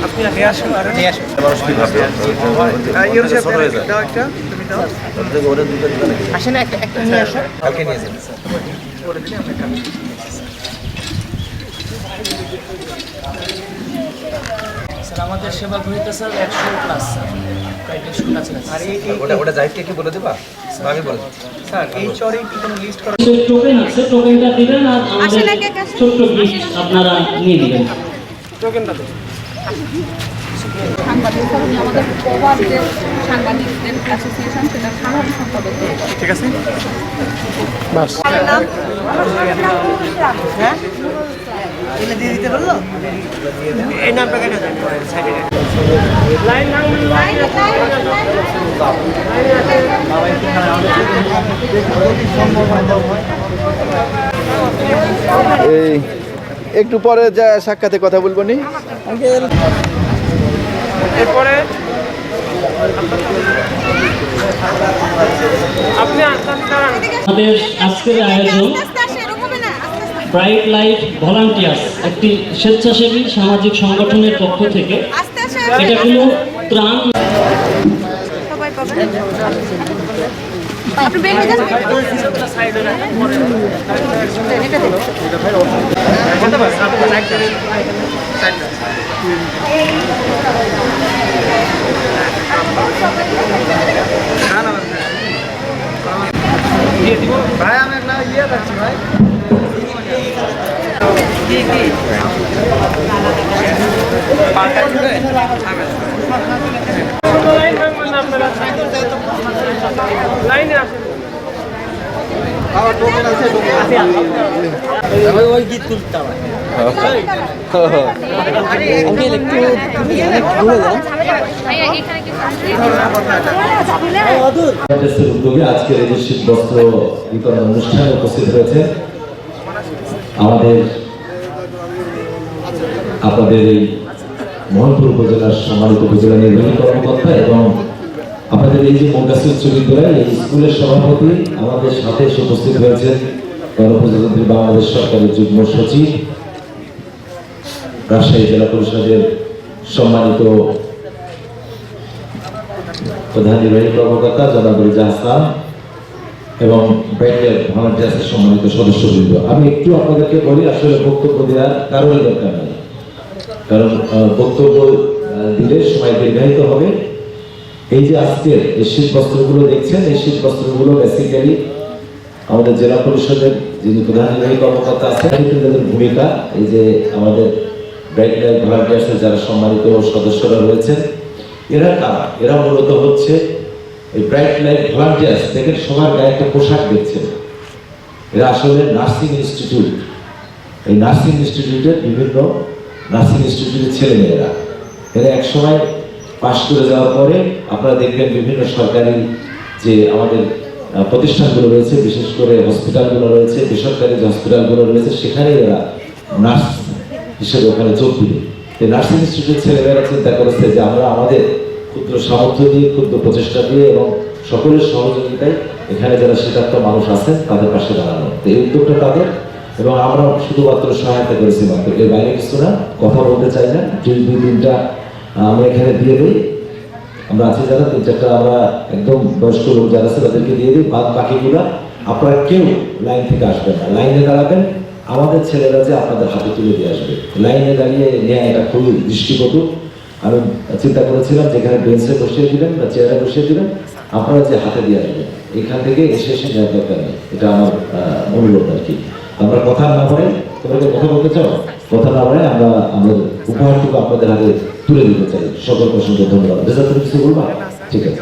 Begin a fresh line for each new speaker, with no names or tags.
আপনি নিয়ে আসুন আর নিয়ে আসুন আসে না একটা একটা নিয়ে আসো কালকে নিয়ে যান স্যার আমাদের সেবা গ্রহীতা স্যার 100 প্লাস স্যার প্রায় 150 কাছাকাছি আর ওটা যাইতে কি বলে দেবা আমি বলে স্যার এই চরে কি কোনো লিস্ট করা
টোকেন আছে টোকেনটা দিবেন আর আমাদের ছোট গিফট আপনারা নিয়ে নেবেন
টোকেনটা দেন
সাংবাদিক উনি আমাদের প্রবাসীদের সাংবাদিকদের অ্যাসোসিয়েশন সেটার সাধারণ সম্পাদক
ঠিক আছে বাস হ্যাঁ এলে দিয়ে দিতে বললো এই নামটা কেন সাইডে লাইন
এই একটু পরে যা সাক্ষাতে কথা বলবো নি
এরপরে
আমাদের আজকের আয়োজন ব্রাইট লাইট ভলান্টিয়ার্স একটি স্বেচ্ছাসেবী সামাজিক সংগঠনের পক্ষ থেকে এটা কোনো ত্রাণ
ভাই আমি একটা ইয়ে রাখছি ভাই ওই গীত তুলতাম
উদ্যোগে আজকের এই শীত বস্ত্র বিতরণ অনুষ্ঠানে উপস্থিত হয়েছে আপনাদের এই মোহনপুর উপজেলার সম্মানিত উপজেলা নির্বাহী কর্মকর্তা এবং আপনাদের এই যে মঙ্গাসী উচ্চ বিদ্যালয় এই স্কুলের সভাপতি আমাদের সাথে এসে উপস্থিত হয়েছেন গণপ্রজাতন্ত্রী বাংলাদেশ সরকারের যুগ্ম সচিব রাজশাহী জেলা পরিষদের সম্মানিত প্রধান নির্বাহী কর্মকর্তা জনাব রেজা হাসান এবং ব্যাংকের ভলান্টিয়ার্সের সম্মানিত সদস্যবৃন্দ। আমি একটু আপনাদেরকে বলি আসলে বক্তব্য দেওয়ার কারোর দরকার নেই, কারণ বক্তব্য দিলে সময় দীর্ঘায়িত হবে। এই যে আজকের এই শীত বস্ত্রগুলো দেখছেন, এই শীত বস্ত্রগুলো বেসিক্যালি আমাদের জেলা পরিষদের যিনি প্রধান নির্বাহী কর্মকর্তা আছেন তাদের ভূমিকা, এই যে আমাদের ব্রাইট লাইট ভলান্টিয়ার্সের যারা সম্মানিত সদস্যরা রয়েছেন এরা কারা? এরা মূলত হচ্ছে এই ব্রাইট লাইট ভলান্টিয়ার্স দেখেন সবার গায়ে একটা পোশাক দেখছেন, এরা আসলে নার্সিং ইনস্টিটিউট, এই নার্সিং ইনস্টিটিউটের বিভিন্ন নার্সিং ইনস্টিটিউটের ছেলেমেয়েরা এরা একসময় পাশ করে যাওয়ার পরে আপনারা দেখবেন বিভিন্ন সরকারি যে আমাদের প্রতিষ্ঠানগুলো রয়েছে, বিশেষ করে হসপিটালগুলো রয়েছে, বেসরকারি যে হসপিটালগুলো রয়েছে সেখানে এরা নার্স হিসেবে ওখানে যোগ দিবে। এই নার্সিং ইনস্টিটিউটের ছেলেমেয়েরা চিন্তা করেছে যে আমরা আমাদের ক্ষুদ্র সামর্থ্য দিয়ে, ক্ষুদ্র প্রচেষ্টা দিয়ে এবং সকলের সহযোগিতায় এখানে যারা শীতার্থ মানুষ আছেন তাদের পাশে দাঁড়ানো। তো এই উদ্যোগটা তাদের, এবং আমরা শুধুমাত্র সহায়তা করেছি মাত্র, এর বাইরে কিছু না। কথা বলতে চাই না, দুই তিনটা আমরা এখানে দিয়ে দিই, আমরা আছি যারা 3-4টা আমরা একদম বয়স্ক লোক যারা আছে তাদেরকে দিয়ে দিই। বাকিগুলা আপনারা কেউ লাইন থেকে আসবেন না, লাইনে দাঁড়াবেন, আমাদের ছেলেরা যে আপনাদের হাতে তুলে দিয়ে আসবে। লাইনে দাঁড়িয়ে নেওয়া এটা খুবই দৃষ্টিকটু। আমি চিন্তা করেছিলাম যেখানে বেঞ্চে বসিয়ে দিলেন বা চেয়ারে বসিয়ে দিলেন, আপনারা যে হাতে দিয়ে আসবেন এখান থেকে এসে নেওয়ার দরকার নেই, এটা আমার অনুরোধ আর কি। আমরা কথা না বলে, তোমাকে কথা বলতে চাও, কথা না বলে আমরা আমাদের উপহারটুকু আপনাদের হাতে তুলে দিতে চাই। সকল প্রসঙ্গে ধন্যবাদ। রেজা, তুমি কিছু বলবা? ঠিক আছে।